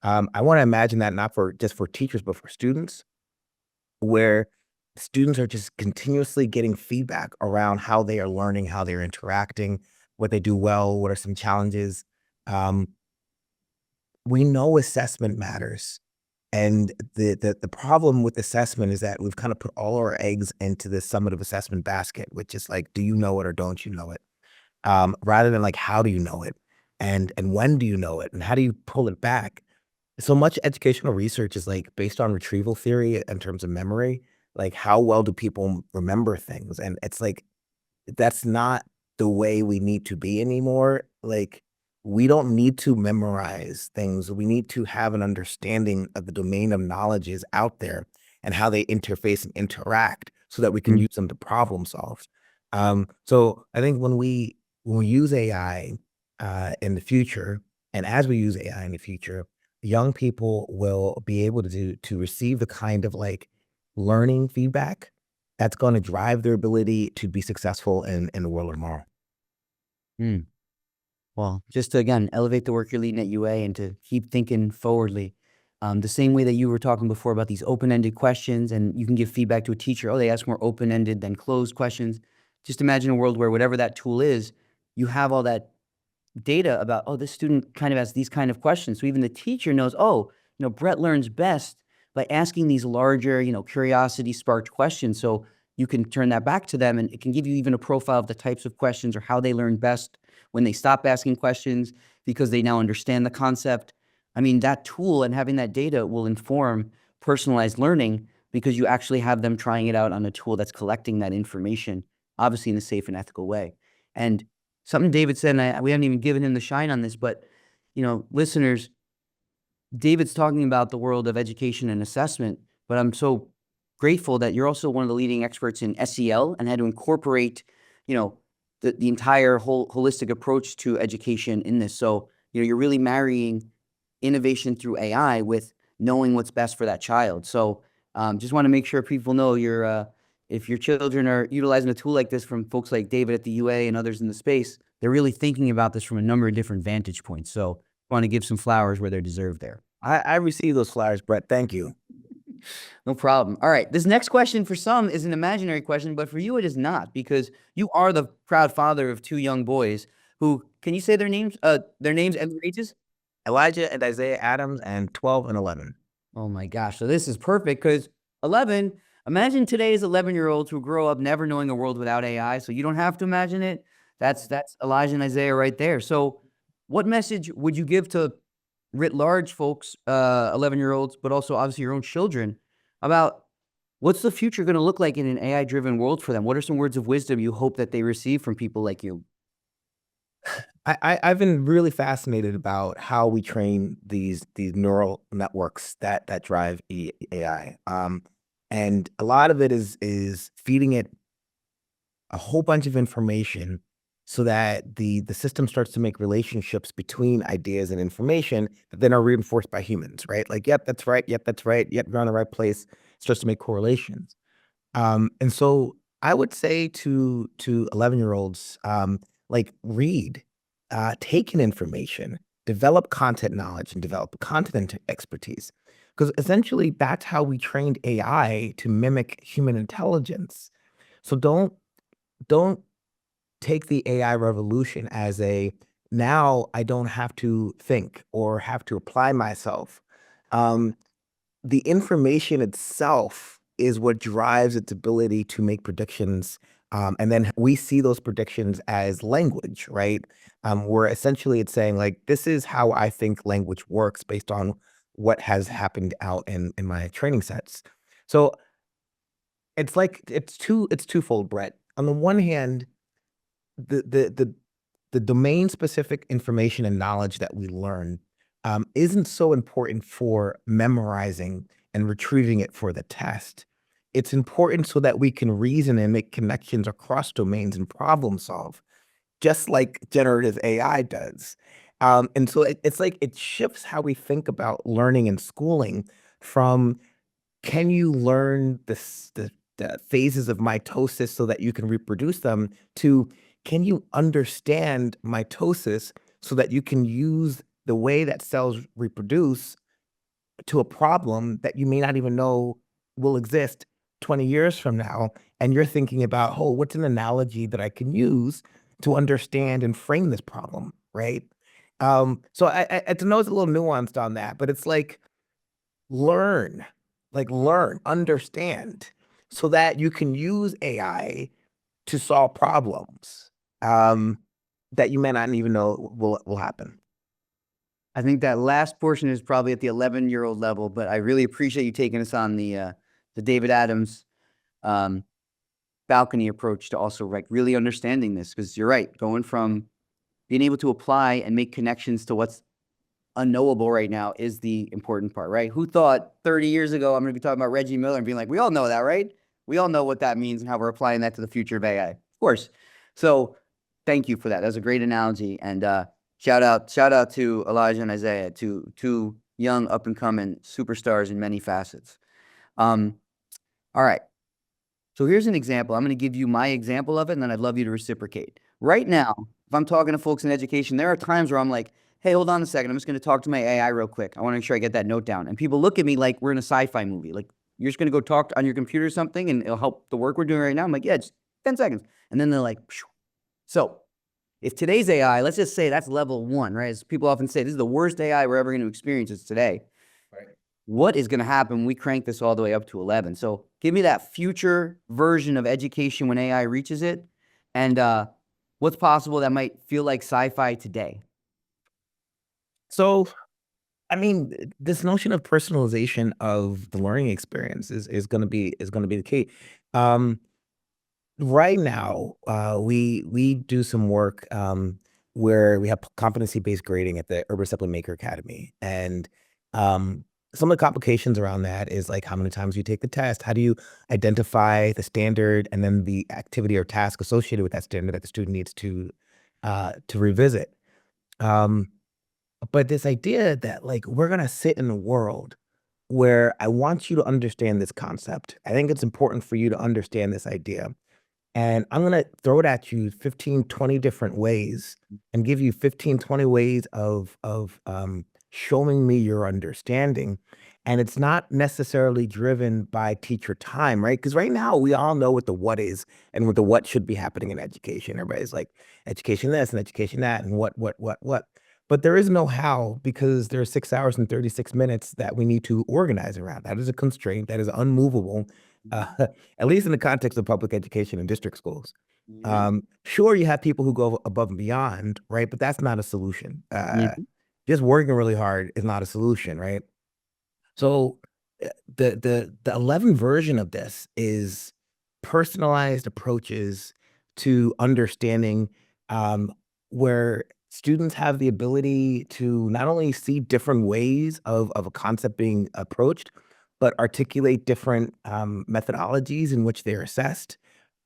I want to imagine that not for just for teachers, but for students, where students are just continuously getting feedback around how they are learning, how they're interacting, what they do well, what are some challenges. Um, we know assessment matters. And the problem with assessment is that we've kind of put all our eggs into this summative assessment basket, which is like, do you know it or don't you know it? Rather than like, how do you know it? And when do you know it? And how do you pull it back? So much educational research is like based on retrieval theory in terms of memory. Like, how well do people remember things? And it's like, that's not the way we need to be anymore. Like, we don't need to memorize things. We need to have an understanding of the domain of knowledge is out there and how they interface and interact so that we can Mm. use them to problem solve. So I think when we use AI in the future, and as we use AI in the future, young people will be able to receive the kind of like learning feedback that's gonna drive their ability to be successful in the world of tomorrow. Mm. Well, just to again elevate the work you're leading at UA and to keep thinking forwardly. The same way that you were talking before about these open-ended questions, and you can give feedback to a teacher. Oh, they ask more open-ended than closed questions. Just imagine a world where whatever that tool is, you have all that data about, oh, this student kind of has these kind of questions. So even the teacher knows, oh, Brett learns best by asking these larger, curiosity sparked questions. So you can turn that back to them and it can give you even a profile of the types of questions or how they learn best when they stop asking questions because they now understand the concept. I mean, that tool and having that data will inform personalized learning because you actually have them trying it out on a tool that's collecting that information, obviously in a safe and ethical way. And something David said, and we haven't even given him the shine on this, but listeners, David's talking about the world of education and assessment, but I'm so grateful that you're also one of the leading experts in SEL and how to incorporate, you know, the entire holistic approach to education in this. So, you know, you're really marrying innovation through AI with knowing what's best for that child. So, just want to make sure people know if your children are utilizing a tool like this from folks like David at the UA and others in the space, they're really thinking about this from a number of different vantage points. So, want to give some flowers where they're deserved there. I received those flowers, Brett. Thank you. No problem. All right. This next question for some is an imaginary question, but for you it is not, because you are the proud father of 2 young boys who, can you say their names and their ages? Elijah and Isaiah Adams, and 12 and 11. Oh my gosh. So this is perfect because 11, imagine today's 11-year-olds who grow up never knowing a world without AI. So you don't have to imagine it. That's Elijah and Isaiah right there. So what message would you give to writ large folks, 11-year-olds, but also obviously your own children, about what's the future going to look like in an AI-driven world for them? What are some words of wisdom you hope that they receive from people like you? I've been really fascinated about how we train these neural networks that drive AI. And a lot of it is feeding it a whole bunch of information so that the system starts to make relationships between ideas and information that then are reinforced by humans, right? Like, yep, that's right. Yep, that's right. Yep, you're on the right place. It starts to make correlations. And so I would say to 11-year-olds, like, read, take in information, develop content knowledge, and develop content expertise. Because essentially that's how we trained AI to mimic human intelligence. So don't take the AI revolution as now I don't have to think or have to apply myself. Um, the information itself is what drives its ability to make predictions. And then we see those predictions as language, right? Where essentially it's saying, like, this is how I think language works based on what has happened out in my training sets. So it's like it's twofold, Brett. On the one hand, the domain specific information and knowledge that we learn isn't so important for memorizing and retrieving it for the test. It's important so that we can reason and make connections across domains and problem solve, just like generative AI does. And so it's like it shifts how we think about learning and schooling from, can you learn the phases of mitosis so that you can reproduce them, to, can you understand mitosis so that you can use the way that cells reproduce to a problem that you may not even know will exist 20 years from now. And you're thinking about, oh, what's an analogy that I can use to understand and frame this problem, right? So I know it's a little nuanced on that, but it's like, learn, understand, so that you can use AI to solve problems that you may not even know will happen. I think that last portion is probably at the 11-year-old level, but I really appreciate you taking us on the David Adams balcony approach to also, like, really understanding this, because you're right, going from being able to apply and make connections to what's unknowable right now is the important part, right? Who thought 30 years ago I'm going to be talking about Reggie Miller and being like, we all know that, right? We all know what that means and how we're applying that to the future of AI, of course. So thank you for that. That was a great analogy. And shout out to Elijah and Isaiah, two young up and coming superstars in many facets. All right. So here's an example. I'm going to give you my example of it, and then I'd love you to reciprocate. Right now, if I'm talking to folks in education, there are times where I'm like, hey, hold on a second. I'm just going to talk to my AI real quick. I want to make sure I get that note down. And people look at me like we're in a sci-fi movie. Like, you're just going to go talk on your computer or something, and it'll help the work we're doing right now. I'm like, yeah, just 10 seconds. And then they're like, phew. So if today's AI, let's just say that's level 1, right? As people often say, this is the worst AI we're ever going to experience is today. Right. What is going to happen when we crank this all the way up to 11? So give me that future version of education when AI reaches it, and what's possible that might feel like sci-fi today. So, I mean, this notion of personalization of the learning experience is going to be the key. Right now, we do some work where we have competency-based grading at the Urban Assembly Maker Academy, and Some of the complications around that is like how many times you take the test, how do you identify the standard and then the activity or task associated with that standard that the student needs to revisit. But this idea that like we're gonna sit in a world where I want you to understand this concept. I think it's important for you to understand this idea. And I'm gonna throw it at you 15, 20 different ways and give you 15, 20 ways of showing me your understanding. And it's not necessarily driven by teacher time, right? Because right now we all know what the what is and what the what should be happening in education. Everybody's like education this and education that and what. But there is no how because there are 6 hours and 36 minutes that we need to organize around. That is a constraint that is unmovable, uh, at least in the context of public education and district schools. Sure, you have people who go above and beyond, right? But that's not a solution. Mhm. Just working really hard is not a solution, right? So the 11 version of this is personalized approaches to understanding, where students have the ability to not only see different ways of a concept being approached, but articulate different methodologies in which they're assessed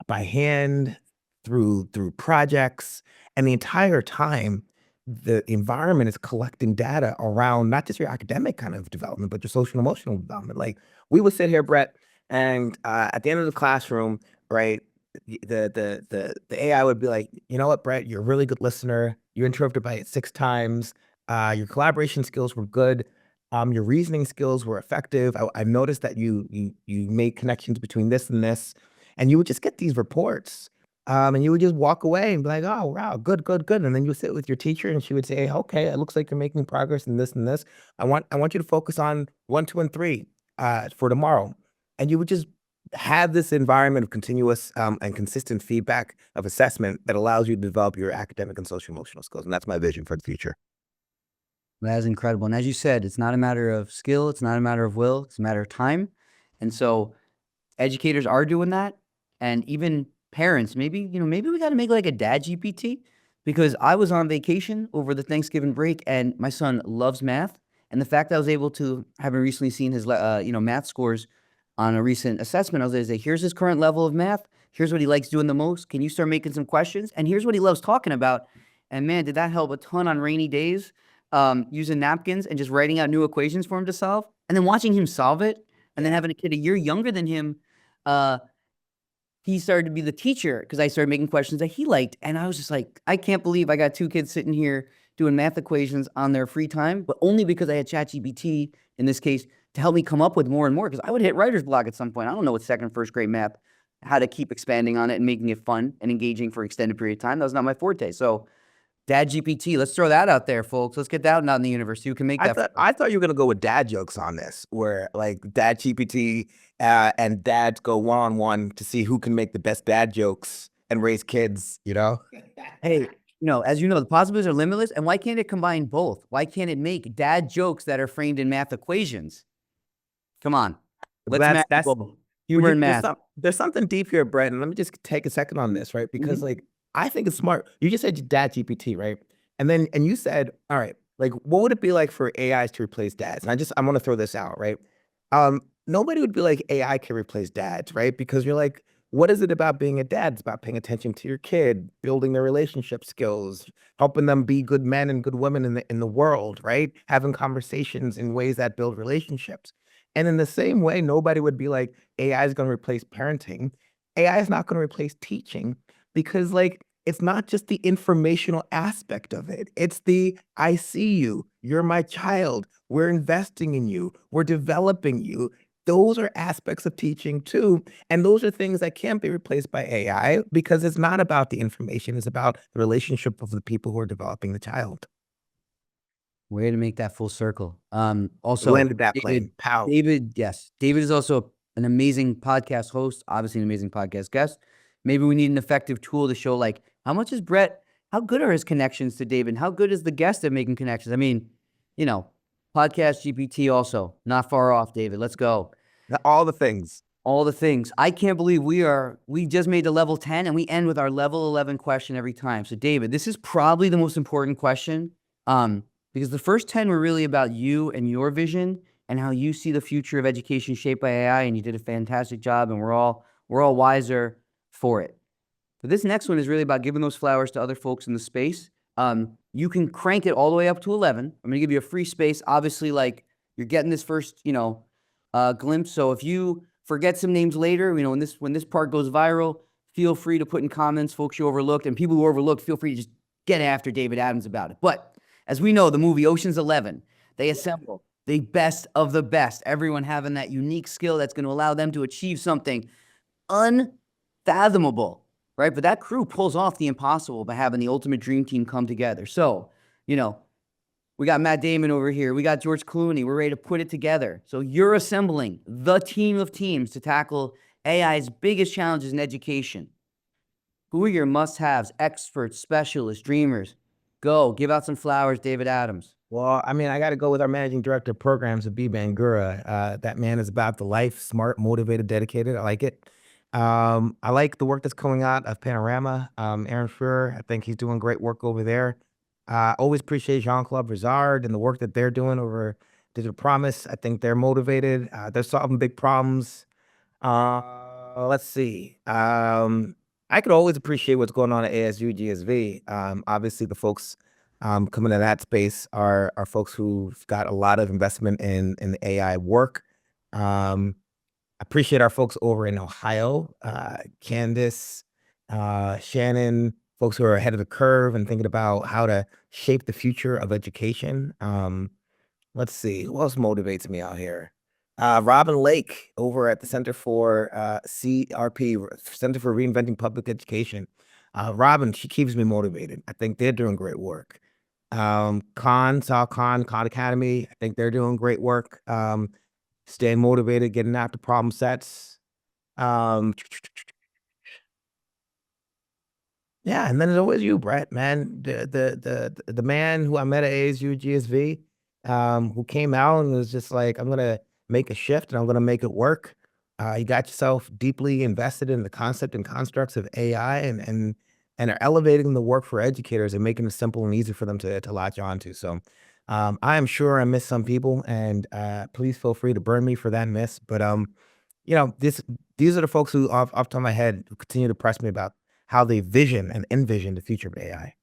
by hand, through projects, and the entire time, the environment is collecting data around not just your academic kind of development, but your social and emotional development. Like we would sit here, Brett, and at the end of the classroom, right, the AI would be like, you know what, Brett, you're a really good listener. You interrupted by it 6 times. Your collaboration skills were good. Your reasoning skills were effective. I noticed that you made connections between this and this, and you would just get these reports. And you would just walk away and be like, "Oh, wow, good, good, good." And then you sit with your teacher, and she would say, "Okay, it looks like you're making progress in this and this. I want you to focus on 1, 2, and 3 for tomorrow." And you would just have this environment of continuous and consistent feedback of assessment that allows you to develop your academic and social emotional skills. And that's my vision for the future. That is incredible. And as you said, it's not a matter of skill, it's not a matter of will, it's a matter of time. And so educators are doing that. And even parents, maybe, maybe we got to make like a dad GPT because I was on vacation over the Thanksgiving break and my son loves math. And the fact that I was able to, having recently seen his, math scores on a recent assessment, I was able to say, here's his current level of math. Here's what he likes doing the most. Can you start making some questions? And here's what he loves talking about. And man, did that help a ton on rainy days, using napkins and just writing out new equations for him to solve. And then watching him solve it. And then having a kid a year younger than him, he started to be the teacher because I started making questions that he liked. And I was just like, I can't believe I got 2 kids sitting here doing math equations on their free time, but only because I had ChatGPT in this case to help me come up with more and more because I would hit writer's block at some point. I don't know what second, first grade math, how to keep expanding on it and making it fun and engaging for an extended period of time. That was not my forte. So Dad GPT, let's throw that out there, folks. Let's get that out in the universe. You can make that. I thought you were gonna go with dad jokes on this, where like Dad GPT and dads go one on one to see who can make the best dad jokes and raise kids. You know, Hey, as you know, the possibilities are limitless. And why can't it combine both? Why can't it make dad jokes that are framed in math equations? Come on. Let's that's humor and math. There's something deep here, Brett. And let me just take a second on this, right? Because like I think it's smart. You just said Dad GPT, right? And you said, all right, like what would it be like for AIs to replace dads? And I want to throw this out, right? Nobody would be like AI can replace dads, right? Because you're like, what is it about being a dad? It's about paying attention to your kid, building their relationship skills, helping them be good men and good women in the world, right? Having conversations in ways that build relationships. And in the same way, nobody would be like, AI is going to replace parenting. AI is not going to replace teaching because like it's not just the informational aspect of it. It's the I see you. You're my child. We're investing in you. We're developing you. Those are aspects of teaching too. And those are things that can't be replaced by AI because it's not about the information. It's about the relationship of the people who are developing the child. Way to make that full circle. We Also, landed that plane. Pow. Yes, David is also an amazing podcast host, obviously an amazing podcast guest. Maybe we need an effective tool to show like, how much is Brett, how good are his connections to David? How good is the guest at making connections? I mean, podcast GPT also, not far off, David. Let's go. All the things. All the things. I can't believe we just made the level 10 and we end with our level 11 question every time. So David, this is probably the most important question. because the first 10 were really about you and your vision and how you see the future of education shaped by AI, and you did a fantastic job, and we're all wiser for it. But this next one is really about giving those flowers to other folks in the space. You can crank it all the way up to 11. I'm gonna give you a free space. Obviously, like, you're getting this first, glimpse. So if you forget some names later, when this part goes viral, feel free to put in comments folks you overlooked, and people who overlooked, feel free to just get after David Adams about it. But as we know, the movie Ocean's 11, they assemble the best of the best, everyone having that unique skill that's going to allow them to achieve something unfathomable, right? But that crew pulls off the impossible by having the ultimate dream team come together. So, we got Matt Damon over here. We got George Clooney. We're ready to put it together. So you're assembling the team of teams to tackle AI's biggest challenges in education. Who are your must-haves, experts, specialists, dreamers? Go, give out some flowers, David Adams. Well, I mean, I got to go with our managing director of programs, Abhi Bangura. That man is about the life, smart, motivated, dedicated. I like it. I like the work that's coming out of Panorama. Aaron Roer, I think he's doing great work over there. Always appreciate Jean-Claude Brizard and the work that they're doing over Digital Promise. I think they're motivated. They're solving big problems. Let's see. I could always appreciate what's going on at ASU GSV. Obviously, the folks coming to that space are folks who've got a lot of investment in the AI work. Appreciate our folks over in Ohio, Candace, Shannon, folks who are ahead of the curve and thinking about how to shape the future of education. Let's see, who else motivates me out here? Robin Lake over at the Center for CRP, Center for Reinventing Public Education. Robin, she keeps me motivated. I think they're doing great work. Khan Academy, I think they're doing great work. Staying motivated, getting after problem sets. Yeah, and then there's always you, Brett, man. The man who I met at ASU GSV, who came out and was just like, I'm gonna make a shift and I'm gonna make it work. You got yourself deeply invested in the concept and constructs of AI and are elevating the work for educators and making it simple and easy for them to latch onto. So I am sure I missed some people, and please feel free to burn me for that miss. But these are the folks who off the top of my head who continue to press me about how they vision and envision the future of AI.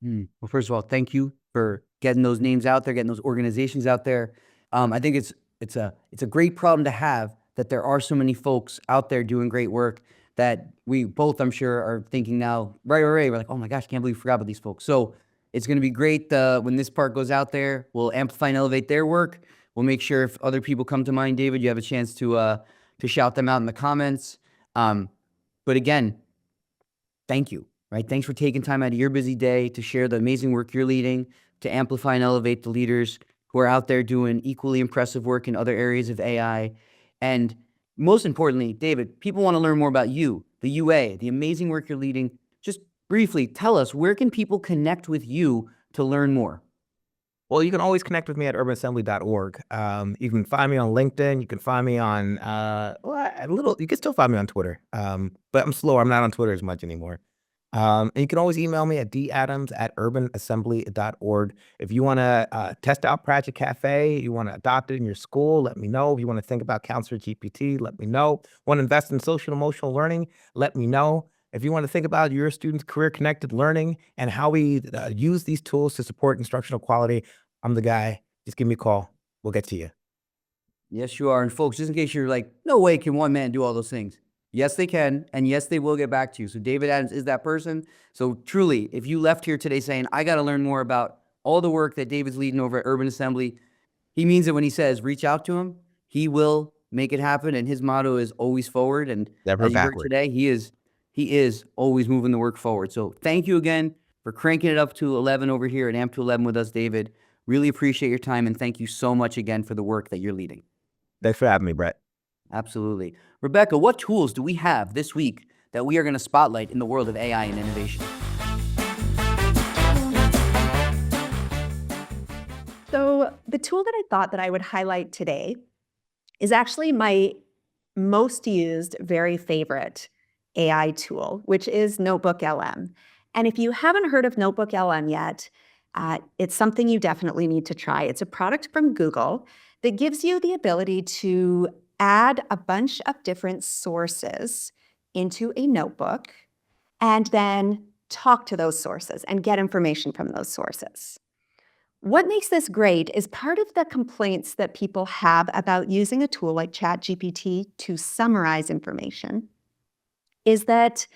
Well, first of all, thank you for getting those names out there, getting those organizations out there. I think it's a great problem to have, that there are so many folks out there doing great work that we both, I'm sure, are thinking now, right, we're like, oh my gosh, can't believe we forgot about these folks. So it's going to be great when this part goes out there. We'll amplify and elevate their work. We'll make sure if other people come to mind, David, you have a chance to shout them out in the comments. But again, thank you, right? Thanks for taking time out of your busy day to share the amazing work you're leading, to amplify and elevate the leaders who are out there doing equally impressive work in other areas of AI. And most importantly, David, people want to learn more about you, the UA, the amazing work you're leading. Just briefly, tell us, where can people connect with you to learn more? Well, you can always connect with me at urbanassembly.org. You can find me on LinkedIn. You can find me on you can still find me on Twitter. But I'm slow. I'm not on Twitter as much anymore. And you can always email me at dadams@urbanassembly.org. If you want to test out Project Café, you want to adopt it in your school, let me know. If you want to think about CounselorGPT, let me know. Want to invest in social and emotional learning, let me know. If you want to think about your students' career-connected learning and how we use these tools to support instructional quality, I'm the guy. Just give me a call. We'll get to you. Yes, you are. And folks, just in case you're like, no way can one man do all those things. Yes, they can. And yes, they will get back to you. So David Adams is that person. So truly, if you left here today saying, I got to learn more about all the work that David's leading over at Urban Assembly, he means it when he says, reach out to him. He will make it happen. And his motto is always forward. And Never as you heard backward. today, he is always moving the work forward. So thank you again for cranking it up to 11 over here at AMP to 11 with us, David. Really appreciate your time. And thank you so much again for the work that you're leading. Thanks for having me, Brett. Absolutely. Rebecca, what tools do we have this week that we are going to spotlight in the world of AI and innovation? So the tool that I thought that I would highlight today is actually my most used, very favorite AI tool, which is Notebook LM. And if you haven't heard of Notebook LM yet, It's something you definitely need to try. It's a product from Google that gives you the ability to add a bunch of different sources into a notebook and then talk to those sources and get information from those sources. What makes this great is part of the complaints that people have about using a tool like ChatGPT to summarize information is that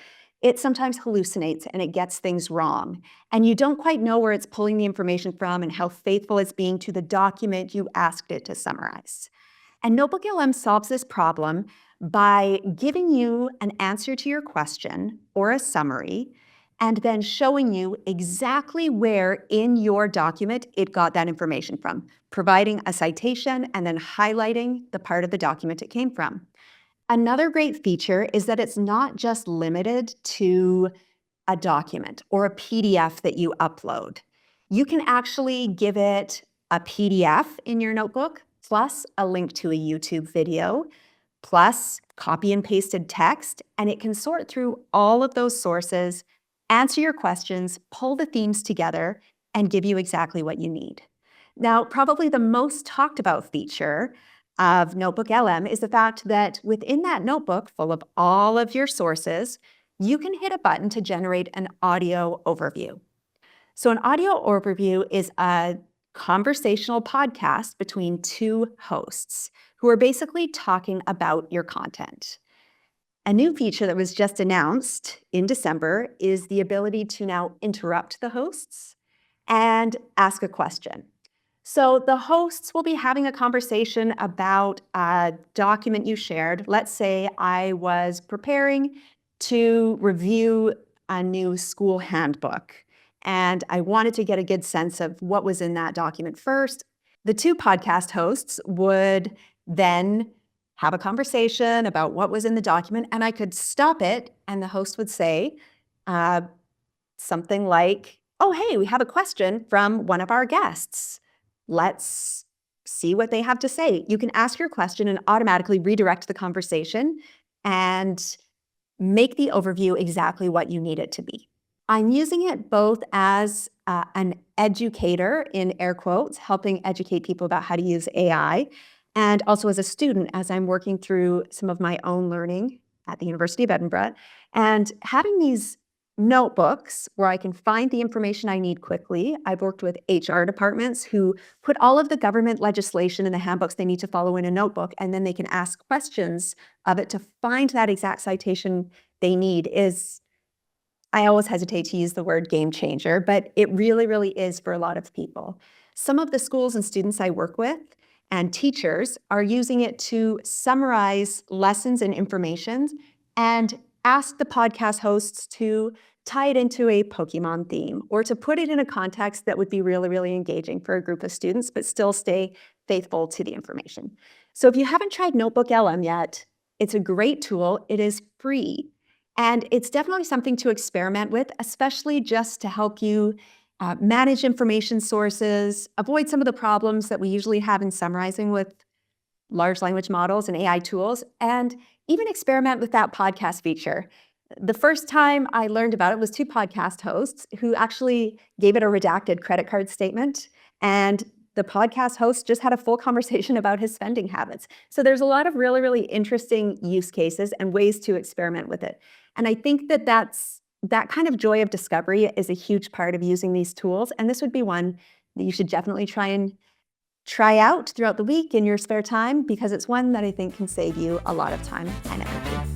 it sometimes hallucinates and it gets things wrong. And you don't quite know where it's pulling the information from and how faithful it's being to the document you asked it to summarize. And NotebookLM solves this problem by giving you an answer to your question or a summary, and then showing you exactly where in your document it got that information from, providing a citation and then highlighting the part of the document it came from. Another great feature is that it's not just limited to a document or a PDF that you upload. You can actually give it a PDF in your notebook, plus a link to a YouTube video, plus copy and pasted text, and it can sort through all of those sources, answer your questions, pull the themes together, and give you exactly what you need. Now, probably the most talked about feature of NotebookLM is the fact that within that notebook full of all of your sources, you can hit a button to generate an audio overview. So an audio overview is a conversational podcast between two hosts who are basically talking about your content. A new feature that was just announced in December is the ability to now interrupt the hosts and ask a question. So the hosts will be having a conversation about a document you shared. Let's say I was preparing to review a new school handbook, and I wanted to get a good sense of what was in that document first. The two podcast hosts would then have a conversation about what was in the document, and I could stop it, and the host would say something like, "Oh, hey, we have a question from one of our guests. Let's see what they have to say." You can ask your question and automatically redirect the conversation and make the overview exactly what you need it to be. I'm using it both as an educator, in air quotes, helping educate people about how to use AI, and also as a student as I'm working through some of my own learning at the University of Edinburgh. And having these notebooks where I can find the information I need quickly. I've worked with HR departments who put all of the government legislation and the handbooks they need to follow in a notebook, and then they can ask questions of it to find that exact citation they need. I always hesitate to use the word game changer, but it really, really is for a lot of people. Some of the schools and students I work with and teachers are using it to summarize lessons and information and ask the podcast hosts to tie it into a Pokemon theme or to put it in a context that would be really, really engaging for a group of students, but still stay faithful to the information. So if you haven't tried NotebookLM yet, it's a great tool. It is free. And it's definitely something to experiment with, especially just to help you manage information sources, avoid some of the problems that we usually have in summarizing with large language models and AI tools, and even experiment with that podcast feature. The first time I learned about it was two podcast hosts who actually gave it a redacted credit card statement, and the podcast host just had a full conversation about his spending habits. So there's a lot of really, really interesting use cases and ways to experiment with it. And I think that that kind of joy of discovery is a huge part of using these tools. And this would be one that you should definitely try out throughout the week in your spare time, because it's one that I think can save you a lot of time and energy.